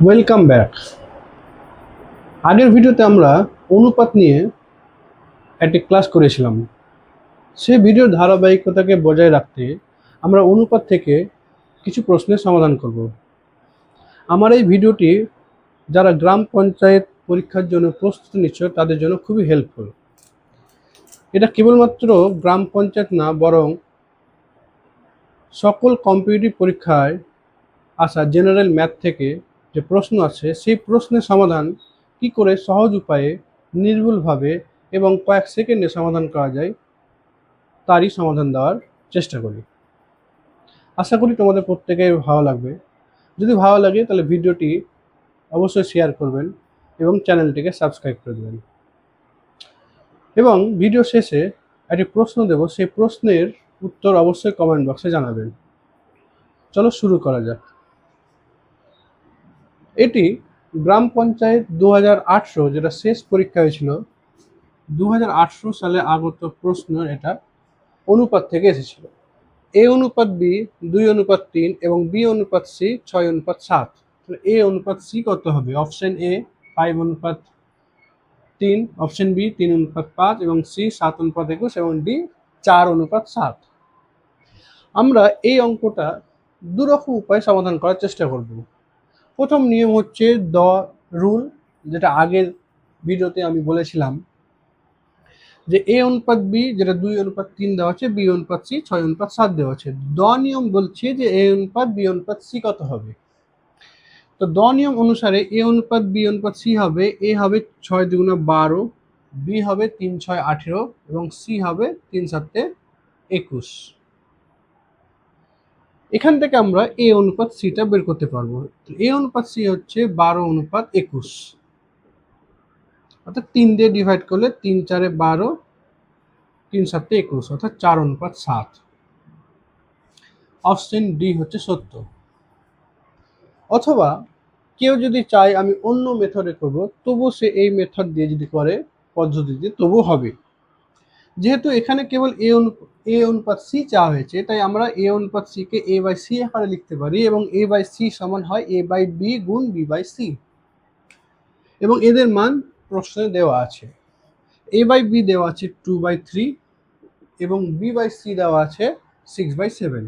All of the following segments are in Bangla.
Welcome back. আগের ভিডিওতে আমরা অনুপাত নিয়ে একটি ক্লাস করেছিলাম। সেই ভিডিওর ধারাবাহিকতাকে বজায় রাখতে আমরা অনুপাত থেকে কিছু প্রশ্নের সমাধান করব। আমার এই ভিডিওটি যারা গ্রাম পঞ্চায়েত পরীক্ষার জন্য প্রস্তুতি নিচ্ছে তাদের জন্য খুবই হেল্পফুল। এটা কেবলমাত্র গ্রাম পঞ্চায়েত না, বরং সকল কম্পিটিটিভ পরীক্ষায় আসা জেনারেল ম্যাথ থেকে যে প্রশ্ন আছে সেই প্রশ্নের সমাধান কি করে সহজ উপায়ে, নির্ভুলভাবে এবং কয়েক সেকেন্ডে সমাধান করা যায় তারই সমাধান দেওয়ার চেষ্টা করি। আশা করি তোমাদের প্রত্যেকের ভালো লাগবে। যদি ভালো লাগে তাহলে ভিডিওটি অবশ্যই শেয়ার করবেন এবং চ্যানেলটিকে সাবস্ক্রাইব করে দেবেন। এবং ভিডিও শেষে একটি প্রশ্ন দেব, সেই প্রশ্নের উত্তর অবশ্যই কমেন্ট বক্সে জানাবেন। চলো শুরু করা যাক। এটি গ্রাম পঞ্চায়েত 2018 যেটা শেষ পরীক্ষা হয়েছিল 2018 সালে আগত প্রশ্ন। এটা অনুপাত থেকে এসেছিল। এ অনুপাত বি 2:3 এবং বি অনুপাত সি 6:7। এ অনুপাত সি কত হবে? অপশন এ 5:3, অপশন বি 3:5 এবং সি 7:21 এবং ডি 4:7। আমরা এই অঙ্কটা দুরকম উপায়ে সমাধান করার চেষ্টা করব। প্রথম নিয়ম হচ্ছে দ্য রুল, যেটা আগের ভিডিওতে আমি বলেছিলাম যে এ অনুপাত বি যেটা 2:3 দেওয়া আছে, বি অনুপাত সি 6:7 দেওয়া আছে। দ নিয়ম বলছে যে এ অনুপাত বি অনুপাত সি কত হবে। তো দ নিয়ম অনুসারে এ অনুপাত বি অনুপাত সি হবে, এ হবে 6×2 = 12, বি হবে 3×6 = 18 এবং সি হবে 3×7 = 21। এখান থেকে আমরা এ অনুপাত সিটা বের করতে পারবো। তো এ অনুপাত সি হচ্ছে 12:21, অর্থাৎ 3 দিয়ে ডিভাইড করলে 3×4 = 12, 3×7 = 21, অর্থাৎ 4:7। অপশন ডি হচ্ছে সত্য। অথবা কেউ যদি চায় আমি অন্য মেথডে করব, তবু সে এই মেথড দিয়ে যদি করে পদ্ধতিতে তবু হবে। যেহেতু এখানে কেবল এ অনুপাত সি চাওয়া হয়েছে, তাই আমরা এ অনুপাত সি কে a/c আকারে লিখতে পারি এবং a/c সমান হয় a/b গুণ b/c, এবং এদের মান প্রশ্নে দেওয়া আছে। a/b দেওয়া আছে 2/3 এবং b/c দেওয়া আছে 6/7।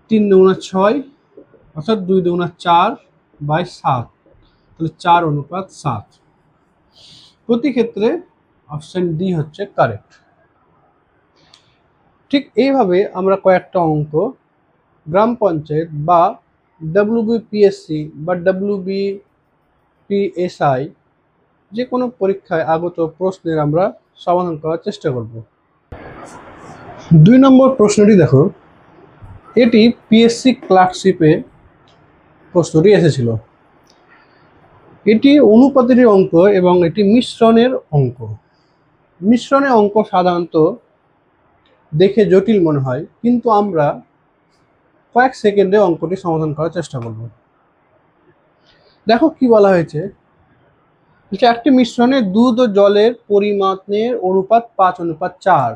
3×6 অর্থাৎ 2×4/7, তাহলে 4:7। প্রতি ক্ষেত্রে অপশন ডি হচ্ছে কারেক্ট। ঠিক এইভাবে আমরা কয়েকটা অঙ্ক গ্রাম পঞ্চায়েত বা WBPSC বা WBPSI যে কোনো পরীক্ষায় আগত প্রশ্নের আমরা সমাধান করার চেষ্টা করব। 2 নম্বর প্রশ্নটি দেখো, এটি পিএসসি ক্লার্কশিপে প্রশ্নটি এসেছিল। এটি অনুপাতের অঙ্ক এবং এটি মিশ্রণের অঙ্ক। মিশ্রণের অঙ্ক সাধারণত দেখে জটিল মনে হয়, কিন্তু আমরা কয়েক সেকেন্ডে অঙ্কটি সমাধান করার চেষ্টা করব। দেখো কি বলা হয়েছে, একটি মিশ্রণে দুধ ও জলের পরিমাণের অনুপাত 5:4।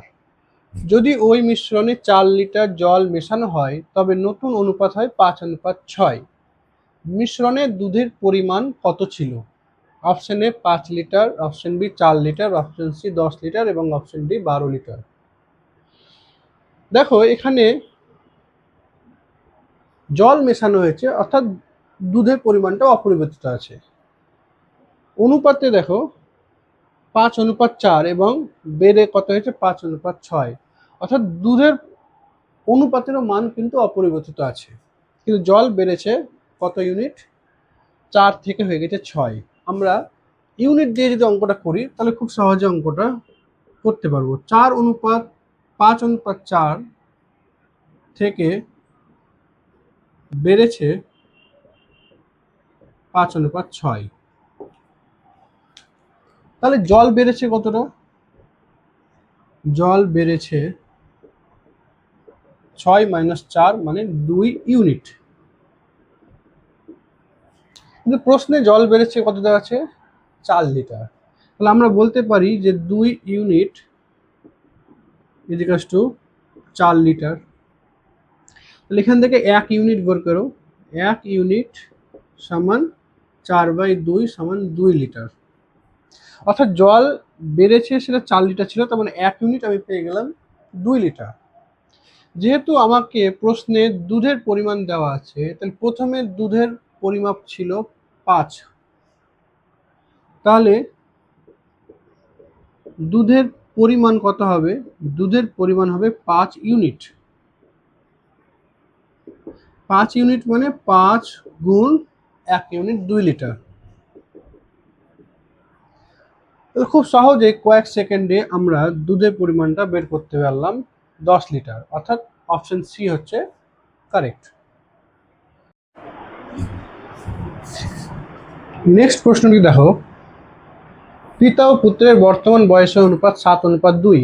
যদি ওই মিশ্রণে 4 লিটার জল মেশানো হয় তবে নতুন অনুপাত হয় 5:6। মিশ্রণে দুধের পরিমাণ কত ছিল? Option A 5 litre, option B 4 litre, option C 10 litre এবং অপশন ডি 12 লিটার। দেখো এখানে জল মেশানো হয়েছে, অর্থাৎ দুধের পরিমাণটা অপরিবর্তিত আছে। অনুপাতে দেখো 5:4 এবং বেড়ে কত হয়েছে 5:6, অর্থাৎ দুধের অনুপাতেরও মান কিন্তু অপরিবর্তিত আছে, কিন্তু জল বেড়েছে কত ইউনিট? 4 থেকে হয়ে গেছে 6। আমরা ইউনিট দিয়ে যদি অঙ্কটা করি তাহলে খুব সহজে অঙ্কটা করতে পারবো। 5:4 থেকে বেড়েছে 5:6, তাহলে জল বেড়েছে কতটা? জল বেড়েছে 6 - 4 মানে 2 ইউনিট। কিন্তু প্রশ্নে জল বেড়েছে কত দেওয়া আছে? 4 লিটার। তাহলে আমরা বলতে পারি যে 2 ইউনিট = 4 লিটার। তাহলে এখান থেকে 1 ইউনিট বের করো, 1 ইউনিট সমান 4/2 সমান 2 লিটার। অর্থাৎ জল বেড়েছে, সেটা 4 লিটার ছিল, তার মানে 1 ইউনিট আমি পেয়ে গেলাম 2 লিটার। যেহেতু আমাকে প্রশ্নে দুধের পরিমাণ দেওয়া আছে, তাহলে প্রথমে দুধের পরিমাপ ছিল 5, তাহলে দুধের পরিমাণ কত হবে? দুধের পরিমাণ হবে 5 ইউনিট। 5 ইউনিট মানে 5 গুণ 1 ইউনিট 2 লিটার। খুব সহজে কয়েক সেকেন্ডে আমরা দুধের পরিমাণটা বের করতে পারলাম 10 লিটার, অর্থাৎ অপশন সি হচ্ছে কারেক্ট। নেক্সট প্রশ্নটি দেখো, পিতা ও পুত্রের বর্তমান বয়সের অনুপাত 7:2।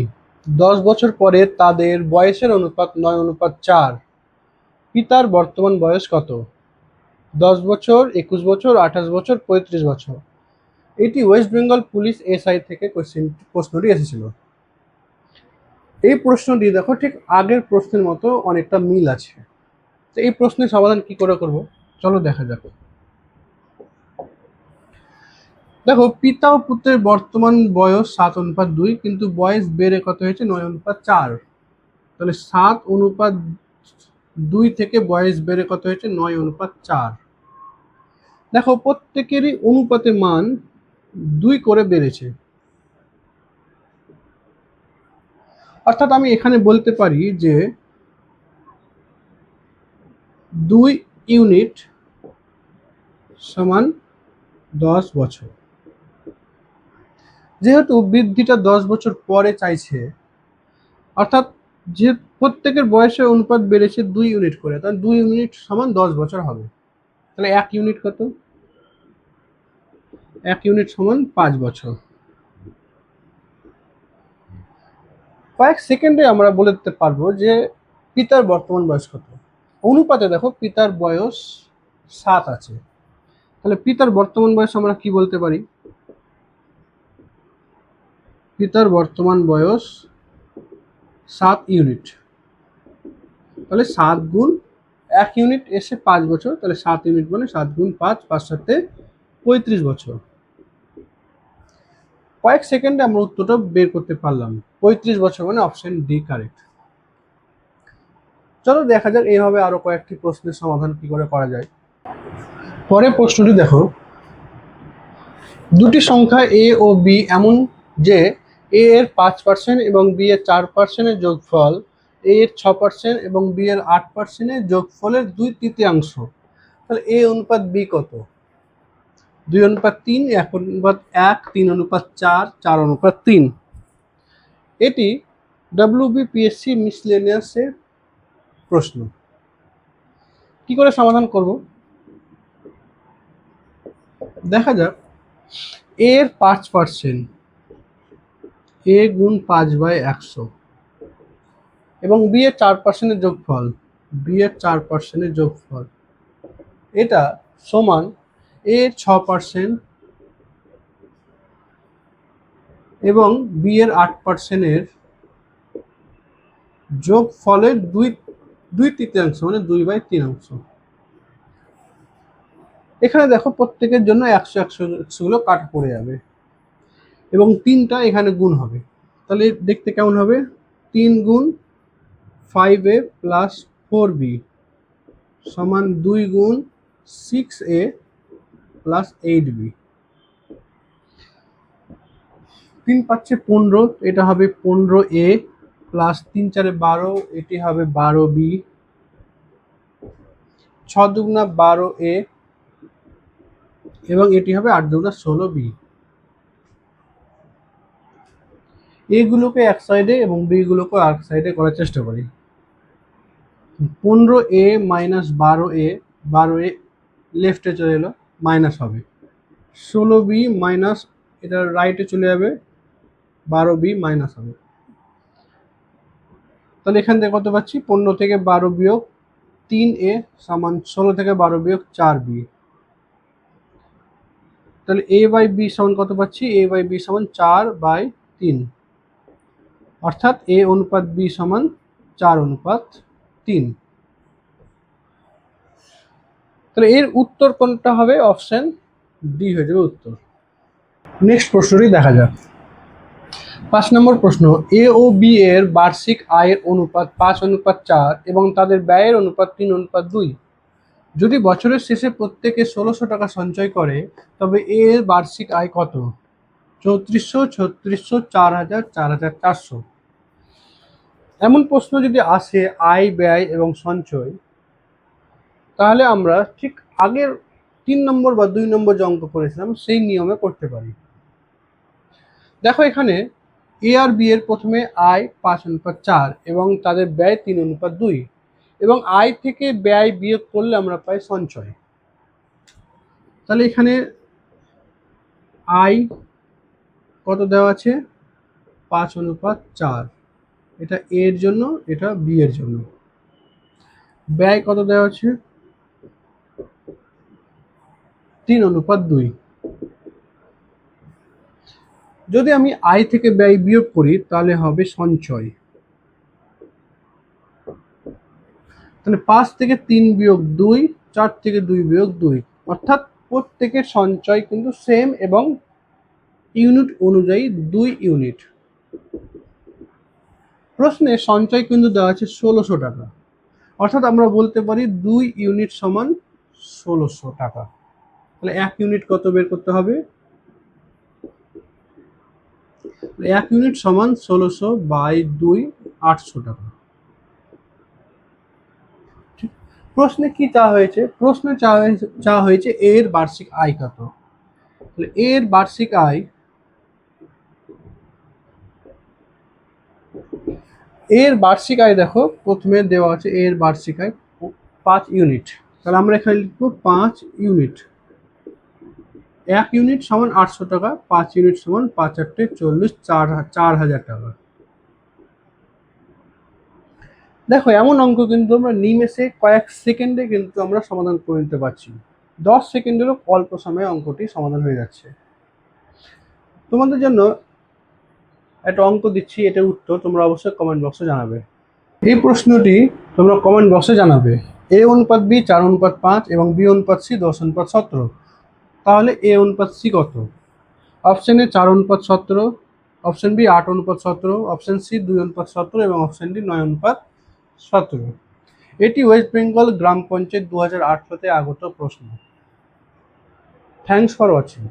10 বছর পরে তাদের বয়সের অনুপাত 9:4। পিতার বর্তমান বয়স কত? 10 বছর, 21 বছর, 28 বছর, 35 বছর। এটি ওয়েস্ট বেঙ্গল পুলিশ এসআই থেকে প্রশ্নটি এসেছিল। এই প্রশ্নটি দেখো ঠিক আগের প্রশ্নের মতো অনেকটা মিল আছে। তো এই প্রশ্নের সমাধান কি করে করব, চলো দেখা যাক। দেখো, পিতা ও পুত্রের বর্তমান বয়স 7:2, কিন্তু বয়স বেড়ে কত হয়েছে? 9:4। তাহলে 7:2 থেকে বয়স বেড়ে কত হয়েছে? 9:4। দেখো, প্রত্যেকেরই অনুপাতের মান 2 করে বেড়েছে, অর্থাৎ আমি এখানে বলতে পারি যে 2 ইউনিট সমান 10 বছর। যেহেতু বৃদ্ধিটা 10 বছর পরে চাইছে, অর্থাৎ যে প্রত্যেকের বয়সের অনুপাত বেড়েছে 2 ইউনিট করে, তাহলে 2 ইউনিট সমান 10 বছর হবে। তাহলে 1 ইউনিট কত? 1 ইউনিট সমান 5 বছর। কয়েক সেকেন্ডে আমরা বলে দিতে পারবো যে পিতার বর্তমান বয়স কত। অনুপাতে দেখো পিতার বয়স 7 আছে, তাহলে পিতার বর্তমান বয়স আমরা কি বলতে পারি? পিতার বর্তমান বয়স 7 ইউনিট। তাহলে 7 গুণ 1 ইউনিট এসে 5 বছর, তাহলে 7 ইউনিট মানে 7 গুণ 5, 5 7 35 বছর। কয়েক সেকেন্ডে আমরা উত্তরটা বের করতে পারলাম। 35 বছর মানে অপশন ডি কারেক্ট। চলো দেখা যাক এইভাবে আরো কয়েকটি প্রশ্নের সমাধান কি করে করা যায়। পরের প্রশ্নটি দেখো, দুটি সংখ্যা এ ও বি এমন যে এ এর 5% এবং বি এর 4%-এর যোগফল এ এর 6% এবং বি এর 8%-এর যোগফলের 2/3। তাহলে এ অনুপাত বি কত? 2:3, 1:1, 3:4, 4:3। এটি WBPSC মিসলেনিয়াসের প্রশ্ন। কি করে সমাধান করব দেখা যাক। এ এর 5%, এ গুণ 5/100 এবং বি এর 4%-এর যোগফল, বি এর 4%-এর যোগফল, এটা সমান এ এর 6% এবং বি এর 8%-এর যোগফলের 2/3 মানে 2/3। এখানে দেখো প্রত্যেকের জন্য 100 গুলো কাট পড়ে যাবে এবং 3টা এখানে গুণ হবে। তাহলে দেখতে কেমন হবে? 3 গুণ 5a প্লাস 4b সমান 2 গুণ 6a প্লাস 8b। 3 5 15, এটা হবে 15a প্লাস 3 4 12, এটি হবে 12b। 6 দুগুণা 12a এবং এটি হবে 8 দুগুণা 16b। এগুলোকে এক সাইডে এবং বি গুলোকে আর সাইডে করার চেষ্টা করি। 15a মাইনাস 12a, 12a লেফটে চলে এলো, মাইনাস হবে। 16b মাইনাস, এটা রাইটে চলে যাবে, 12b মাইনাস হবে। তাহলে এখান থেকে কত পাচ্ছি? 15 থেকে 12 বিয়োগ 3a সমান 16 থেকে 12 বিয়োগ 4b। তাহলে a বাই b সমান কত পাচ্ছি? a বাই b সমান 4/3, অর্থাৎ a অনুপাত b সমান 4:3। তাহলে এর উত্তর কোনটা হবে? অপশন ডি হয়ে যাবে উত্তর। নেক্সট প্রশ্নটি দেখা যাক। 5 নম্বর প্রশ্ন, এ ও বি এর বার্ষিক আয়ের অনুপাত 5:4 এবং তাদের ব্যয়ের অনুপাত 3:2। যদি বছরের শেষে প্রত্যেকে 1600 টাকা সঞ্চয় করে তবে এ এর বার্ষিক আয় কত? 3400, 3600, 4000, 4400। এমন প্রশ্ন যদি আসে আয়, ব্যয় এবং সঞ্চয়, তাহলে আমরা ঠিক আগের 3 নম্বর বা 2 নম্বর যে অঙ্ক করেছিলাম সেই নিয়মে করতে পারি। দেখো এখানে এ আর বি এর প্রথমে আয় 5:4 এবং তাদের ব্যয় 3:2 এবং আয় থেকে ব্যয় বিয়োগ করলে আমরা পাই সঞ্চয়। তাহলে এখানে আয় কত দেওয়া আছে? 5:4, এটা এ এর জন্য, এটা বি এর জন্য। ব্যয় কত দেওয়া আছে? 3:2। যদি আমি আয় থেকে ব্যয় বিয়োগ করি তাহলে হবে সঞ্চয়। তাহলে 5 থেকে 3 বিয়োগ 2, 4 থেকে 2 বিয়োগ 2, অর্থাৎ প্রত্যেকের সঞ্চয় কিন্তু সেম এবং ইউনিট অনুযায়ী 2 ইউনিট। প্রশ্নে সঞ্চয় কিন্তু দেওয়া আছে 1600 টাকা, অর্থাৎ আমরা বলতে পারি 2 ইউনিট সমান 1600 টাকা। তাহলে 1 ইউনিট কত বের করতে হবে? 1 ইউনিট সমান 1600 বাই 2, 800 টাকা। প্রশ্নে কি চাওয়া হয়েছে? প্রশ্নে চাওয়া হয়েছে এর বার্ষিক আয় কত। তাহলে এর বার্ষিক আয়, এর বার্ষিক আয় দেখো প্রথমে দেওয়া আছে এর বার্ষিক আয় 5 ইউনিট। তাহলে আমরা এখানে লিখবো 5 ইউনিট। 1 ইউনিট সমান 800 টাকা, 5 ইউনিট সমান 5 8 40, 4000 টাকা। দেখো এমন অঙ্ক কিন্তু আমরা নিমেষে কয়েক সেকেন্ডে কিন্তু আমরা সমাধান করে নিতে পারছি। 10 সেকেন্ডেরও অল্প সময়ে অঙ্কটি সমাধান হয়ে যাচ্ছে। তোমাদের জন্য একটা অঙ্ক দিচ্ছি, এটার উত্তর তোমরা অবশ্যই কমেন্ট বক্সে জানাবে। এই প্রশ্নটি তোমরা কমেন্ট বক্সে জানাবে। এ অনুপাত বি 4:5 এবং বি অনুপাত সি 10:17। তাহলে এ অনুপাত সি কত? Option A 4:17, option B 8:17, option C 2:17 এবং অপশন ডি 9:17। এটি ওয়েস্ট বেঙ্গল গ্রাম পঞ্চায়েত 2018 আগত প্রশ্ন। Thanks for watching.